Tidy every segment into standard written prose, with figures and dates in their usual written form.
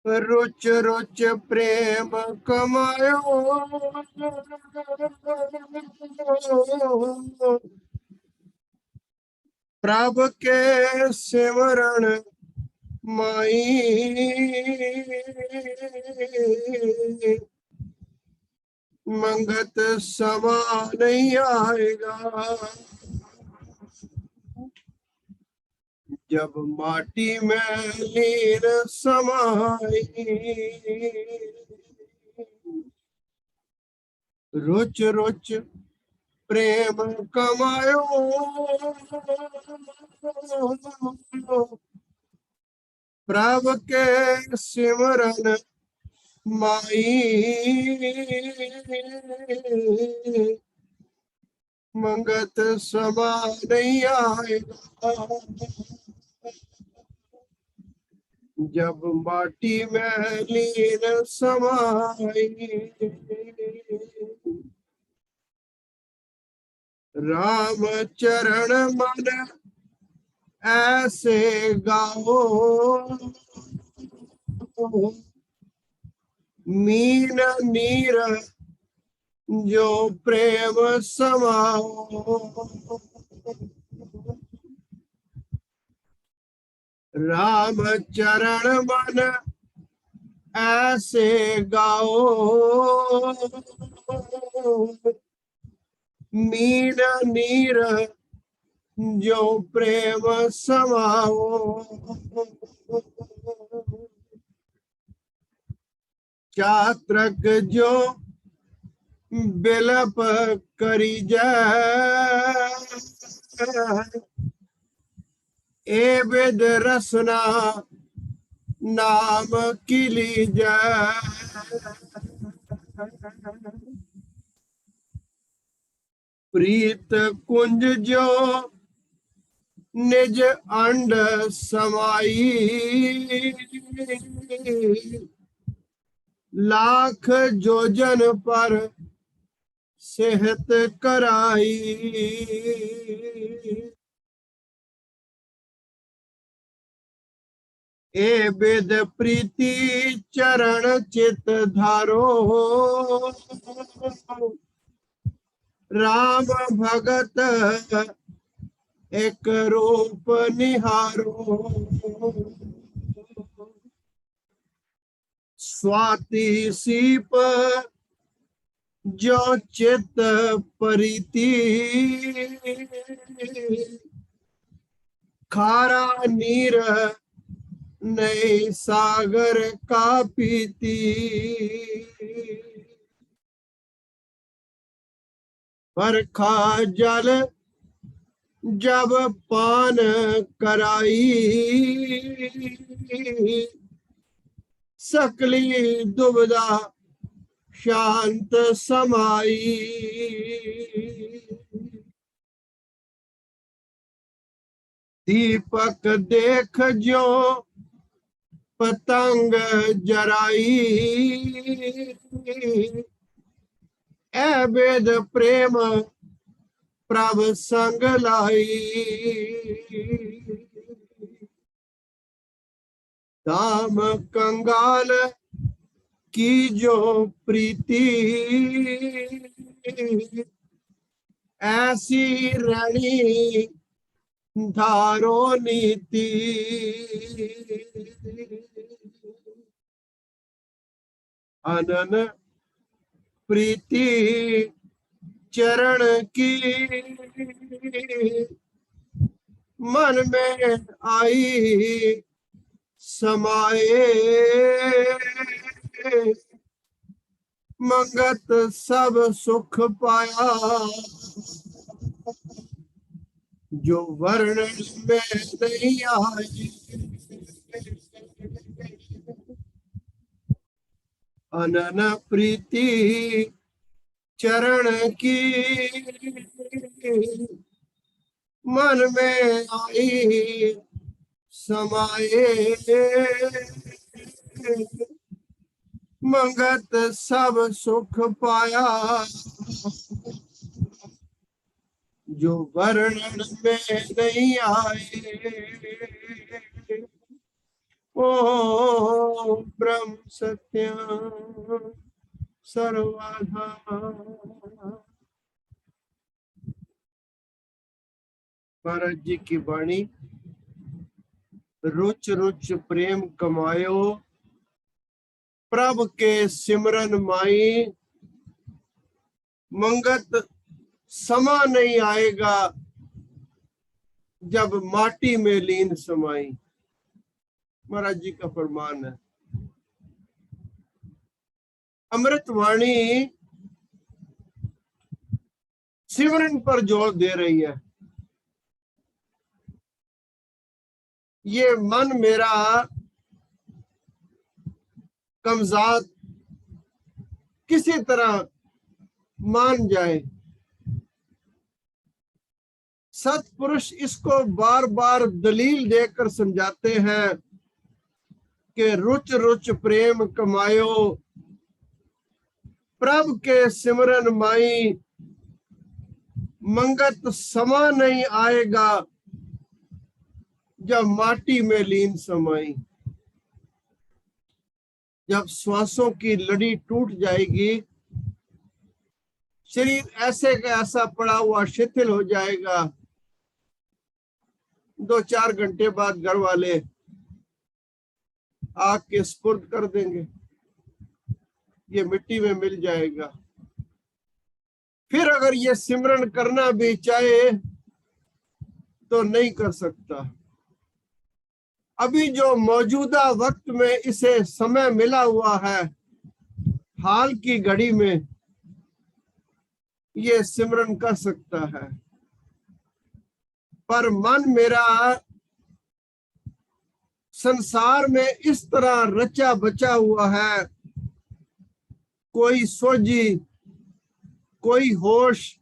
रुच रुच प्रेम कमायो, प्रभु के सिमरण माई, मंगत समा नहीं आएगा जब माटी में लीन समाई। रुच रुच प्रेम कमायो, प्रभु के सिमरन माई, मंगत समा नहीं आएगा जब माटी में लीन समाई। राम चरण मन ऐसे गाओ, मीन नीर जो प्रेम समाओ। राम चरण मन ऐसे गाओ, मीन नीर जो प्रेम समाओ। चात्रक जो बिलप करी जाए, ए विद रसना नाम की ली जाए। प्रीत कुंज जो निज अंड समाई, लाख जोजन पर सेहत कराई। ए वेद प्रीति चरण चित धारो, राम भगत एक रूप निहारो। स्वाति सीप जो चित परिति, खारा नीर नई सागर का पीती। बरखा जल जब पान कराई, सकली दुविधा शांत समाई। दीपक देख जो पतंग जराई, ए वेद प्रेम प्रभु संग लाई। दाम कंगाल की जो प्रीति, ऐसी रणी धारो नीति। अनन प्रीति चरण की मन में आई समाए, मंगत सब सुख पाया जो वर्णन में नहीं आए। अनन प्रीति चरण की मन में आई समाए, मंगत सब सुख पाया जो वर्णन में नहीं आए। ओम ब्रह्म सत्यम सर्वधाम। महाराज जी की वाणी, रुच रुच प्रेम कमायो, प्रभ के सिमरन माई, मंगत समा नहीं आएगा जब माटी में लीन समाई। महाराज जी का फरमान है। अमृत वाणी सिमरन पर जोर दे रही है। ये मन मेरा कमजात किसी तरह मान जाए, सतपुरुष इसको बार बार दलील देकर समझाते हैं कि रुच रुच प्रेम कमायो, प्रभ के सिमरन माई, मंगत समा नहीं आएगा जब माटी में लीन समाई। जब श्वासों की लड़ी टूट जाएगी, शरीर ऐसे का ऐसा पड़ा हुआ शिथिल हो जाएगा, 2-4 घंटे बाद घर वाले आग के सुपुर्द कर देंगे, ये मिट्टी में मिल जाएगा। फिर अगर ये सिमरन करना भी चाहे तो नहीं कर सकता। अभी जो मौजूदा वक्त में इसे समय मिला हुआ है, हाल की घड़ी में ये सिमरन कर सकता है, पर मन मेरा संसार में इस तरह रचा बचा हुआ है, कोई सोझी, कोई होश,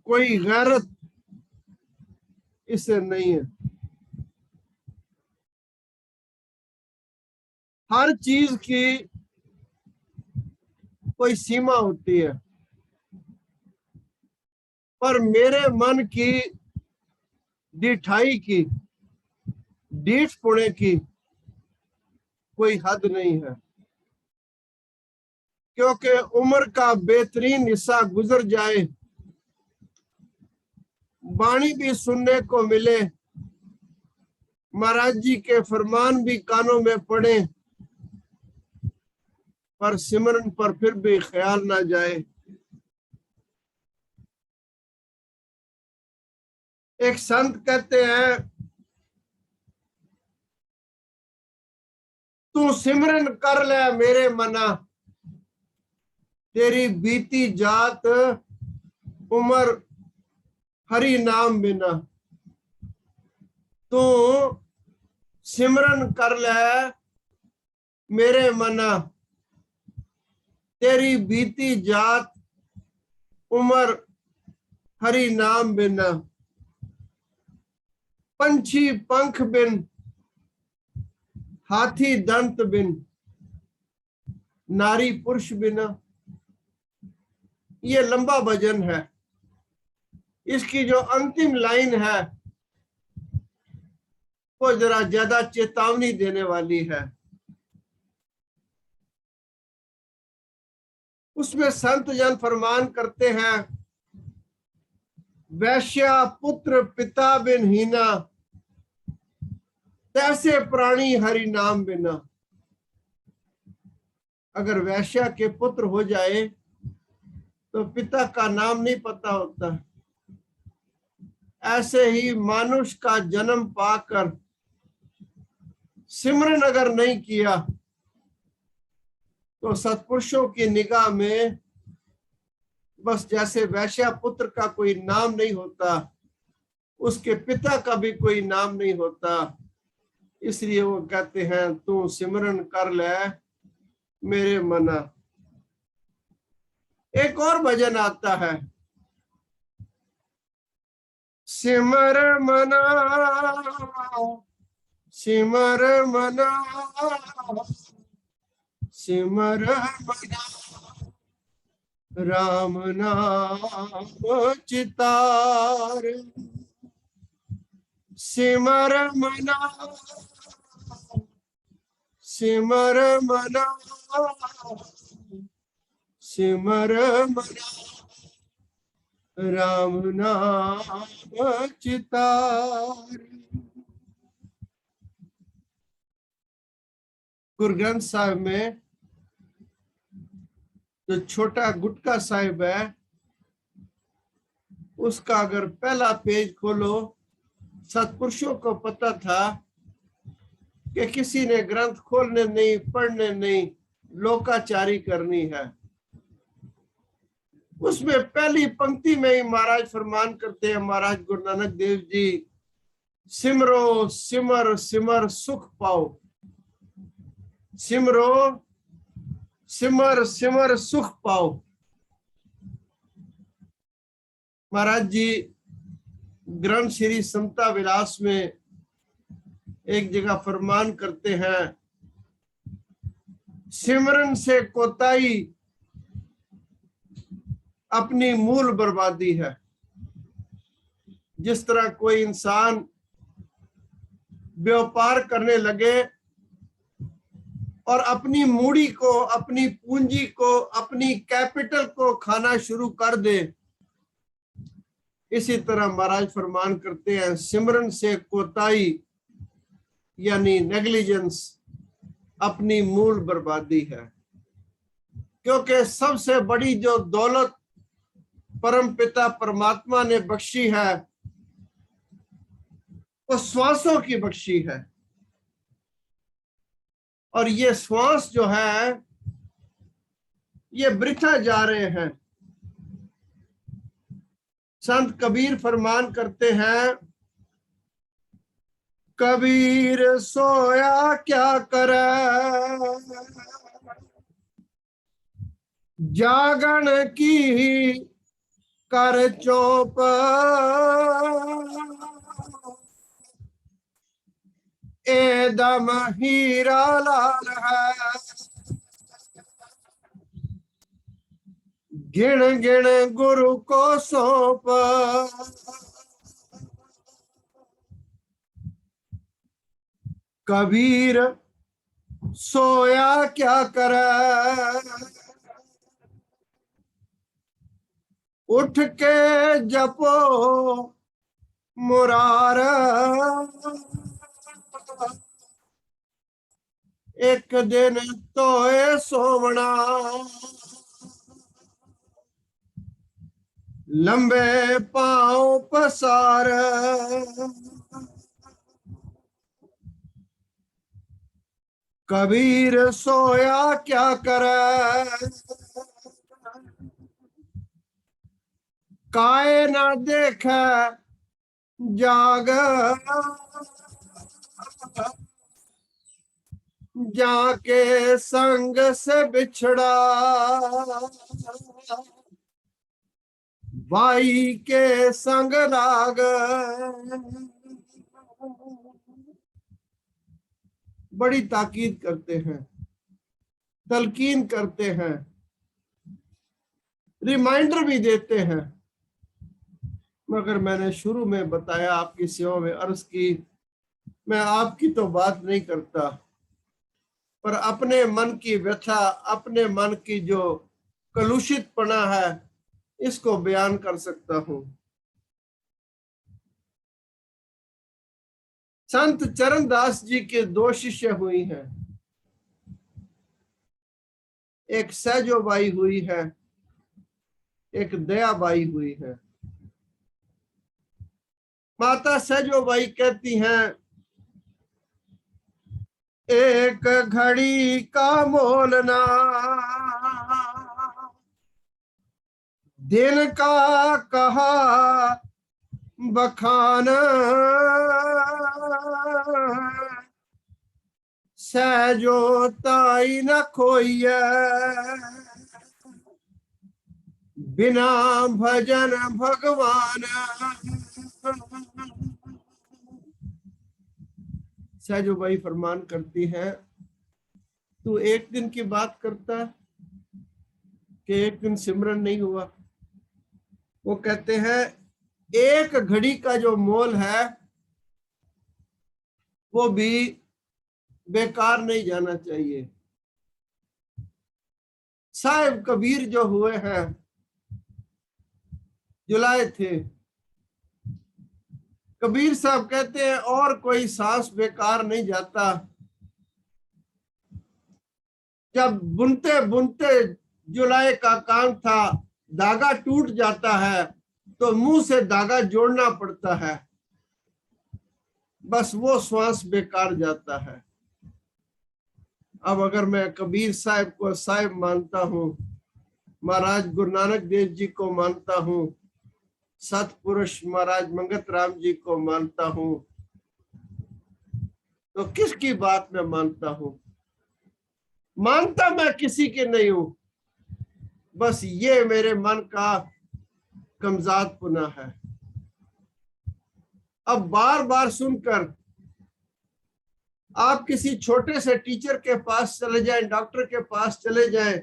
कोई गैरत इसे नहीं है। हर चीज की कोई सीमा होती है, पर मेरे मन की ढिठाई की, ढीठ पुणे की कोई हद नहीं है। क्योंकि उम्र का बेहतरीन हिस्सा गुजर जाए, वाणी भी सुनने को मिले, महाराज जी के फरमान भी कानों में पड़े, पर सिमरन पर फिर भी ख्याल ना जाए। एक संत कहते हैं, तू सिमरन कर ले मेरे मना, तेरी बीती जात उम्र हरि नाम बिना। तू सिमरन कर ले मेरे मना, तेरी बीती जात उम्र हरि नाम बिना। पंछी पंख बिन, हाथी दंत बिन, नारी पुरुष बिना। ये लंबा भजन है। इसकी जो अंतिम लाइन है वो जरा ज्यादा चेतावनी देने वाली है। उसमें संत जन फरमान करते हैं, वैश्या पुत्र पिता बिन हीना, तैसे प्राणी हरि नाम बिना। अगर वैश्या के पुत्र हो जाए तो पिता का नाम नहीं पता होता। ऐसे ही मानुष का जन्म पाकर सिमरन अगर नहीं किया तो सत्पुरुषों की निगाह में बस जैसे वैश्या पुत्र का कोई नाम नहीं होता, उसके पिता का भी कोई नाम नहीं होता। इसलिए वो कहते हैं, तू सिमरन कर ले मेरे मना। एक और भजन आता है, सिमर मना, सिमर मना, सिमर मना, राम नाम चितार। सिमर मना, सिमर मना, सिमर मना राम नाम चितारी। गुरु ग्रंथ साहिब में जो छोटा गुटका साहिब है, उसका अगर पहला पेज खोलो, सत्पुरुषों को पता था कि किसी ने ग्रंथ खोलने नहीं, पढ़ने नहीं, लोकाचारी करनी है। उसमें पहली पंक्ति में ही महाराज फरमान करते हैं, महाराज गुरु नानक देव जी, सिमरो सिमर सिमर सुख पाओ, सिमरो सिमर सिमर सुख पाओ। महाराज जी ग्रंथ श्री समता विलास में एक जगह फरमान करते हैं, सिमरन से कोताही अपनी मूल बर्बादी है। जिस तरह कोई इंसान व्यापार करने लगे और अपनी मूड़ी को, अपनी पूंजी को, अपनी कैपिटल को खाना शुरू कर दे, इसी तरह महाराज फरमान करते हैं, सिमरन से कोताही यानी नेग्लिजेंस अपनी मूल बर्बादी है। क्योंकि सबसे बड़ी जो दौलत परम पिता परमात्मा ने बख्शी है, वो श्वासों की बख्शी है। और ये श्वास जो है, ये वृथा जा रहे हैं। संत कबीर फरमान करते हैं, कबीर सोया क्या करे, जागन की कर चौप, एदम हीरा लाल है, गिण गिण गुरु को सौंप। कबीर सोया क्या करे, उठ के जपो मुरार, एक दिन तोए सोवना, लंबे पांव पसार। कबीर सोया क्या करे, काए ना देखे जाग, जाके संग से बिछड़ा, भाई के संग लाग। बड़ी ताकीद करते हैं, तलकीन करते हैं, रिमाइंडर भी देते हैं। मगर मैंने शुरू में बताया, आपकी सेवा में अर्ज की, मैं आपकी तो बात नहीं करता, पर अपने मन की व्यथा, अपने मन की जो कलुषितपना है, इसको बयान कर सकता हूं। संत चरणदास जी के दो शिष्य हुई हैं, एक सहजोबाई हुई है, एक दयाबाई हुई है। माता सहजोबाई कहती हैं, एक घड़ी का मोल ना, दिन का कहा बखान, सहजो ताई न खोइए, बिना भजन भगवान। सहजोबाई फरमान करती है, तू एक दिन की बात करता है कि एक दिन सिमरन नहीं हुआ। वो कहते हैं, एक घड़ी का जो मोल है, वो भी बेकार नहीं जाना चाहिए। साहिब कबीर जो हुए हैं, जुलाए थे। कबीर साहब कहते हैं और कोई सांस बेकार नहीं जाता। जब बुनते बुनते जुलाई का काम था, धागा टूट जाता है तो मुंह से धागा जोड़ना पड़ता है, बस वो श्वास बेकार जाता है। अब अगर मैं कबीर साहब को साहिब मानता हूँ, महाराज गुरु नानक देव जी को मानता हूँ, सतपुरुष महाराज मंगत राम जी को मानता हूँ, तो किसकी बात मैं मानता हूँ? मानता मैं किसी के नहीं हूं, बस ये मेरे मन का कमजात पुना है। अब बार बार सुनकर आप किसी छोटे से टीचर के पास चले जाएं, डॉक्टर के पास चले जाएं,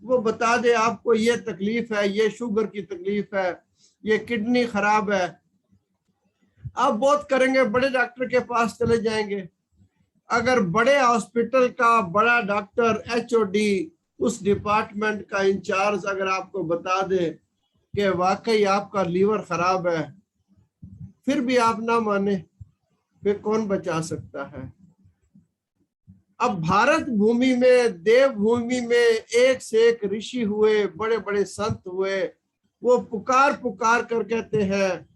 वो बता दे आपको ये तकलीफ है, ये शुगर की तकलीफ है, ये किडनी खराब है, आप बहुत करेंगे, बड़े डॉक्टर के पास चले जाएंगे। अगर बड़े हॉस्पिटल का बड़ा डॉक्टर HOD उस डिपार्टमेंट का इंचार्ज अगर आपको बता दे कि वाकई आपका लीवर खराब है, फिर भी आप ना माने, फिर कौन बचा सकता है? अब भारत भूमि में, देव भूमि में एक से एक ऋषि हुए, बड़े बड़े संत हुए, वो पुकार पुकार कर कहते हैं,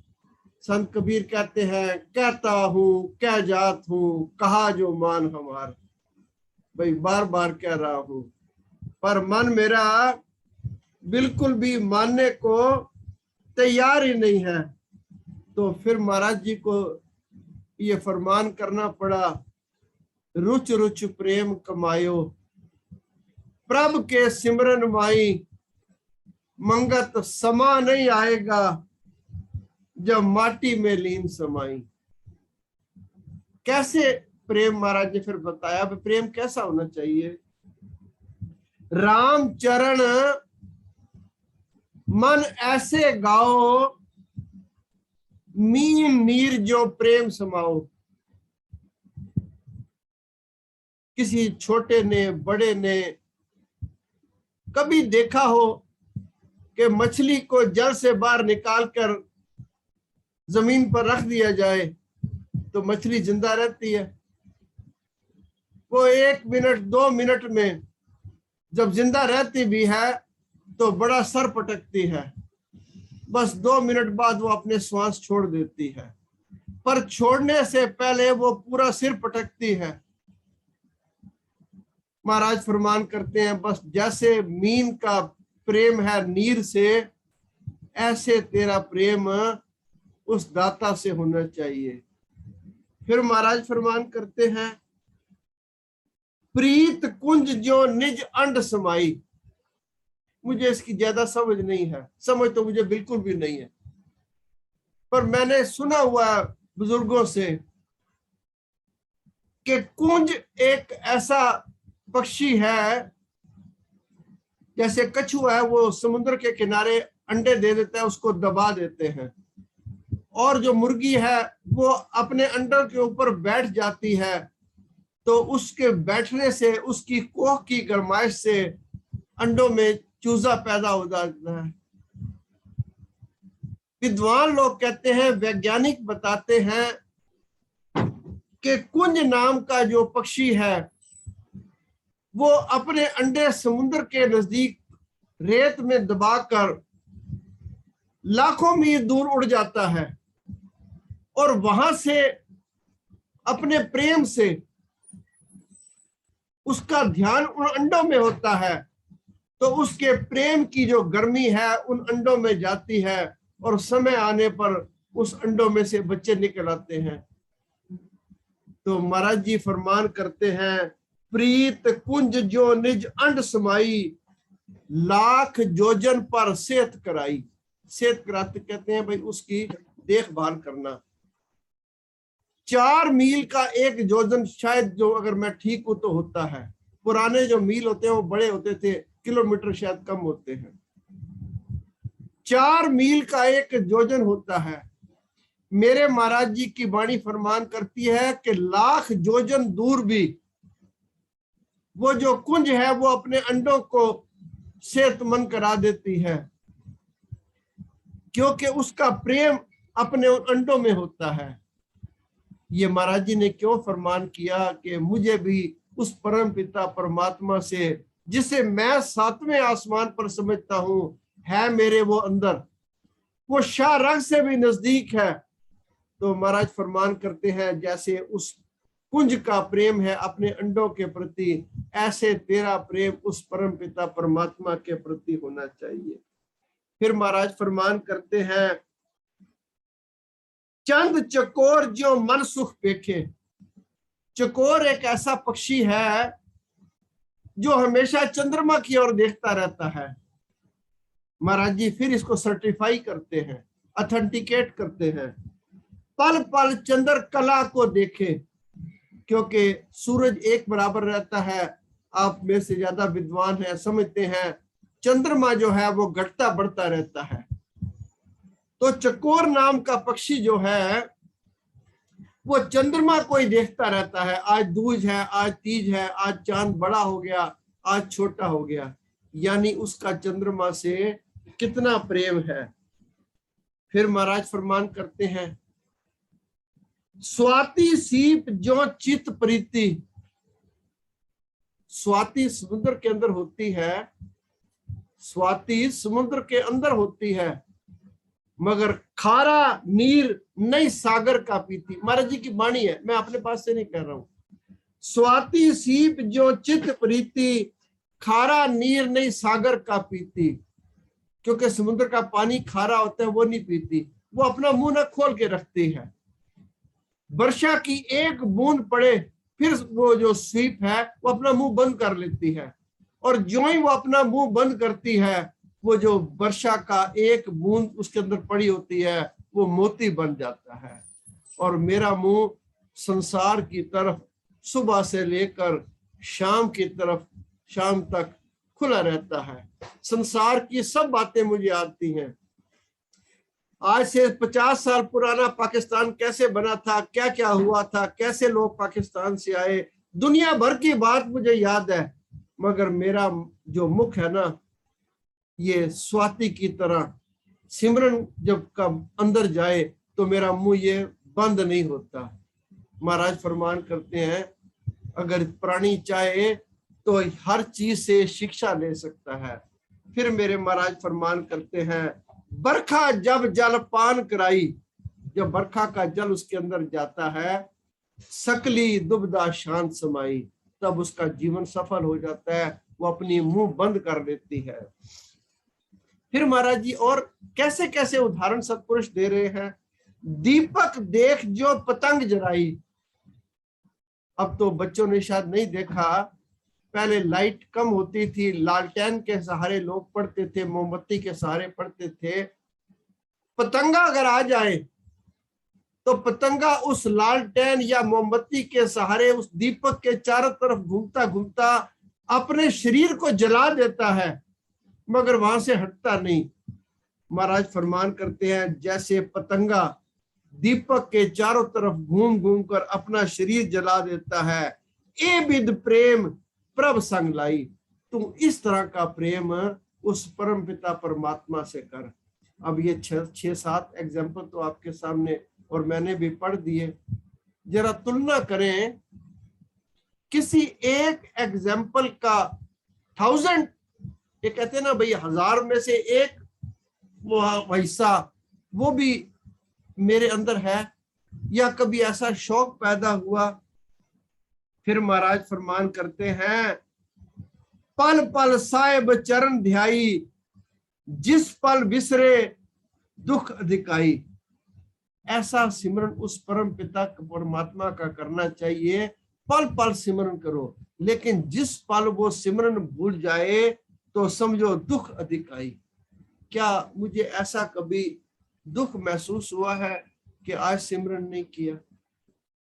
संत कबीर कहते हैं, कहता हूं क्या जात हूं, कहा जो मान हमार। भाई बार बार कह रहा हूं, पर मन मेरा बिल्कुल भी मानने को तैयार ही नहीं है। तो फिर महाराज जी को ये फरमान करना पड़ा, रुच रुच प्रेम कमायो, प्रभ के सिमरन माई, मंगत समा नहीं आएगा, जब माटी में लीन समाई। कैसे प्रेम महाराज ने फिर बताया, प्रेम कैसा होना चाहिए? राम चरण मन ऐसे गाओ, मीन नीर जो प्रेम समाओ। किसी छोटे ने बड़े ने कभी देखा हो कि मछली को जल से बाहर निकालकर जमीन पर रख दिया जाए तो मछली जिंदा रहती है? वो 1 मिनट 2 मिनट में जब जिंदा रहती भी है तो बड़ा सर पटकती है, बस 2 मिनट बाद वो अपने श्वास छोड़ देती है, पर छोड़ने से पहले वो पूरा सिर पटकती है। महाराज फरमान करते हैं, बस जैसे मीन का प्रेम है नीर से, ऐसे तेरा प्रेम उस दाता से होना चाहिए। फिर महाराज फरमान करते हैं, प्रीत कुंज जो निज अंड समाई। मुझे इसकी ज्यादा समझ नहीं है, समझ तो मुझे बिल्कुल भी नहीं है, पर मैंने सुना हुआ बुजुर्गों से कि कुंज एक ऐसा पक्षी है, जैसे कछुआ है, वो समुद्र के किनारे अंडे दे देता है, उसको दबा देते हैं, और जो मुर्गी है वो अपने अंडों के ऊपर बैठ जाती है, तो उसके बैठने से, उसकी कोख की गरमाइश से अंडों में चूजा पैदा हो जाता है। विद्वान लोग कहते हैं, वैज्ञानिक बताते हैं कि कुंज नाम का जो पक्षी है वो अपने अंडे समुद्र के नजदीक रेत में दबाकर लाखों मील दूर उड़ जाता है, और वहां से अपने प्रेम से उसका ध्यान उन अंडों में होता है, तो उसके प्रेम की जो गर्मी है उन अंडों में जाती है, और समय आने पर उस अंडों में से बच्चे निकल आते हैं। तो महाराज जी फरमान करते हैं, प्रीत कुंज जो निज अंड समाई, लाख जोजन पर सेहत कराई। सेहत कराते कहते हैं भाई उसकी देखभाल करना। 4 मील का एक योजन, शायद जो अगर मैं ठीक हूं तो होता है, पुराने जो मील होते हैं वो बड़े होते थे, किलोमीटर शायद कम होते हैं। 4 मील का एक योजन होता है। मेरे महाराज जी की वाणी फरमान करती है कि लाख योजन दूर भी वो जो कुंज है वो अपने अंडों को सेहतमंद करा देती है, क्योंकि उसका प्रेम अपने अंडों में होता है। ये महाराज जी ने क्यों फरमान किया कि मुझे भी उस परम पिता परमात्मा से, जिसे मैं सातवें आसमान पर समझता हूं, है मेरे वो अंदर, वो शाह रग से भी नजदीक है। तो महाराज फरमान करते हैं जैसे उस कुंज का प्रेम है अपने अंडों के प्रति, ऐसे तेरा प्रेम उस परम पिता परमात्मा के प्रति होना चाहिए। फिर महाराज फरमान करते हैं, चंद चकोर जो मन सुख पेखे। चकोर एक ऐसा पक्षी है जो हमेशा चंद्रमा की ओर देखता रहता है। महाराज जी फिर इसको सर्टिफाई करते हैं, ऑथेंटिकेट करते हैं, पल पल चंद्र कला को देखे, क्योंकि सूरज एक बराबर रहता है। आप में से ज्यादा विद्वान है, समझते हैं चंद्रमा जो है वो घटता बढ़ता रहता है। तो चकोर नाम का पक्षी जो है वो चंद्रमा को ही देखता रहता है, आज दूज है, आज तीज है, आज चांद बड़ा हो गया, आज छोटा हो गया, यानी उसका चंद्रमा से कितना प्रेम है। फिर महाराज फरमान करते हैं, स्वाति सीप जो चित प्रीति। स्वाति समुद्र के अंदर होती है, स्वाति समुद्र के अंदर होती है, मगर खारा नीर नहीं सागर का पीती। महाराज जी की वाणी है, मैं अपने पास से नहीं कह रहा हूं। स्वाति सीप जो चित प्रीति, खारा नीर नहीं सागर का पीती। क्योंकि समुद्र का पानी खारा होता है, वो नहीं पीती, वो अपना मुंह न खोल के रखती है। वर्षा की एक बूंद पड़े, फिर वो जो सीप है वो अपना मुंह बंद कर लेती है, और जो ही वो अपना मुंह बंद करती है, वो जो वर्षा का एक बूंद उसके अंदर पड़ी होती है वो मोती बन जाता है। और मेरा मुंह संसार की तरफ सुबह से लेकर शाम की तरफ, शाम तक खुला रहता है। संसार की सब बातें मुझे आती हैं। आज से 50 साल पुराना पाकिस्तान कैसे बना था, क्या क्या हुआ था, कैसे लोग पाकिस्तान से आए, दुनिया भर की बात मुझे याद है। मगर मेरा जो मुख है ना, ये स्वाति की तरह सिमरन जब कब अंदर जाए तो मेरा मुंह ये बंद नहीं होता। महाराज फरमान करते हैं, अगर प्राणी चाहे तो हर चीज से शिक्षा ले सकता है। फिर मेरे महाराज फरमान करते हैं, बरखा जब जल पान कराई, जब बरखा का जल उसके अंदर जाता है, सकली दुबदा शांत समाई, तब उसका जीवन सफल हो जाता है, वो अपनी मुंह बंद कर लेती है। फिर महाराज जी और कैसे कैसे उदाहरण सत्पुरुष दे रहे हैं, दीपक देख जो पतंग जराई। अब तो बच्चों ने शायद नहीं देखा, पहले लाइट कम होती थी, लालटेन के सहारे लोग पढ़ते थे, मोमबत्ती के सहारे पढ़ते थे। पतंगा अगर आ जाए तो पतंगा उस लालटेन या मोमबत्ती के सहारे उस दीपक के चारों तरफ घूमता घूमता अपने शरीर को जला देता है, मगर वहां से हटता नहीं। महाराज फरमान करते हैं, जैसे पतंगा दीपक के चारों तरफ घूम घूम कर अपना शरीर जला देता है, ए विद प्रेम प्रभ संग लाई। तुम इस तरह का प्रेम उस परम पिता परमात्मा से कर। अब ये 6-7 एग्जाम्पल तो आपके सामने और मैंने भी पढ़ दिए। जरा तुलना करें, किसी एक एग्जाम्पल का 1000, ये कहते हैं ना भाई 1000 में से एक वो हिस्सा वो भी मेरे अंदर है, या कभी ऐसा शौक पैदा हुआ। फिर महाराज फरमान करते हैं, पल पल साहिब चरण ध्याई, जिस पल बिसरे दुख अधिकाई। ऐसा सिमरन उस परम पिता परमात्मा का करना चाहिए, पल पल सिमरन करो, लेकिन जिस पल वो सिमरन भूल जाए तो समझो दुख अधिकाई। क्या मुझे ऐसा कभी दुख महसूस हुआ है कि आज सिमरन नहीं किया?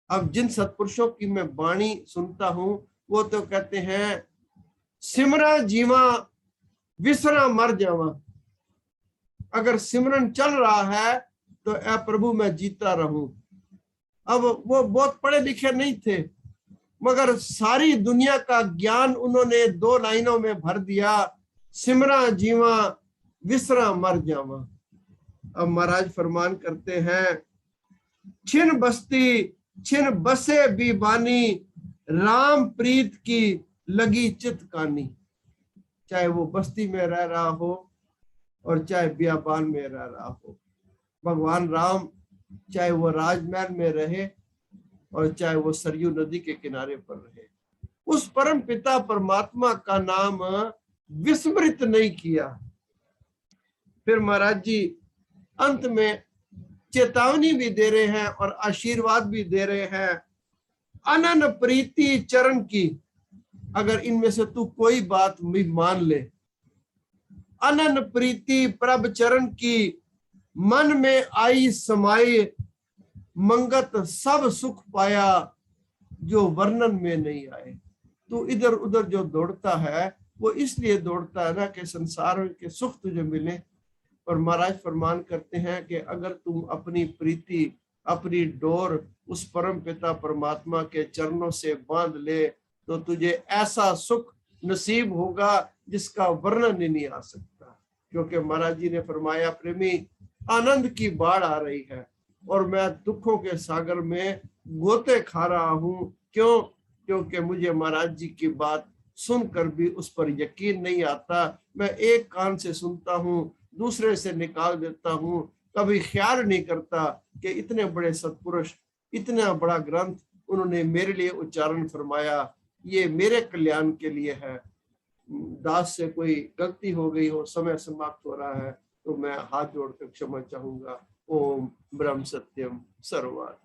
अब जिन सत्पुरुषों की मैं वाणी सुनता हूं वो तो कहते हैं, सिमरा जीवा विसरा मर जावा। अगर सिमरन चल रहा है तो ऐ प्रभु मैं जीता रहूं। अब वो बहुत पढ़े लिखे नहीं थे, मगर सारी दुनिया का ज्ञान उन्होंने 2 लाइनों में भर दिया, सिमरा जीवा विसरा मर जावा। अब महाराज फरमान करते हैं, छिन बस्ती छिन बसे बीबानी, राम प्रीत की लगी चित कानी। चाहे वो बस्ती में रह रहा हो और चाहे बियाबान में रह रहा हो, भगवान राम चाहे वो राजमहल में रहे और चाहे वो सरयू नदी के किनारे पर रहे, उस परम पिता परमात्मा का नाम विस्मृत नहीं किया। फिर महाराज जी अंत में चेतावनी भी दे रहे हैं और आशीर्वाद भी दे रहे हैं, अनन प्रीति चरण की, अगर इनमें से तू कोई बात मान ले, अनन प्रीति प्रभ चरण की, मन में आई समाये, मंगत सब सुख पाया, जो वर्णन में नहीं आए। तू इधर उधर जो दौड़ता है वो इसलिए दौड़ता है ना कि संसार के सुख तुझे मिले। और महाराज फरमान करते हैं कि अगर तुम अपनी प्रीति, अपनी डोर उस परम पिता परमात्मा के चरणों से बांध ले तो तुझे ऐसा सुख नसीब होगा जिसका वर्णन ही नहीं आ सकता। क्योंकि महाराज जी ने फरमाया, प्रेमी आनंद की बाढ़ आ रही है और मैं दुखों के सागर में गोते खा रहा हूँ। क्यों? क्योंकि मुझे महाराज जी की बात सुनकर भी उस पर यकीन नहीं आता। मैं एक कान से सुनता हूँ, दूसरे से निकाल देता हूँ, कभी ख्याल नहीं करता कि इतने बड़े सत्पुरुष, इतना बड़ा ग्रंथ उन्होंने मेरे लिए उच्चारण फरमाया, ये मेरे कल्याण के लिए है। दास से कोई गलती हो गई हो, समय समाप्त हो रहा है, तो मैं हाथ जोड़कर क्षमा चाहूंगा। ओम ब्रह्म सत्यम सर्ववाद।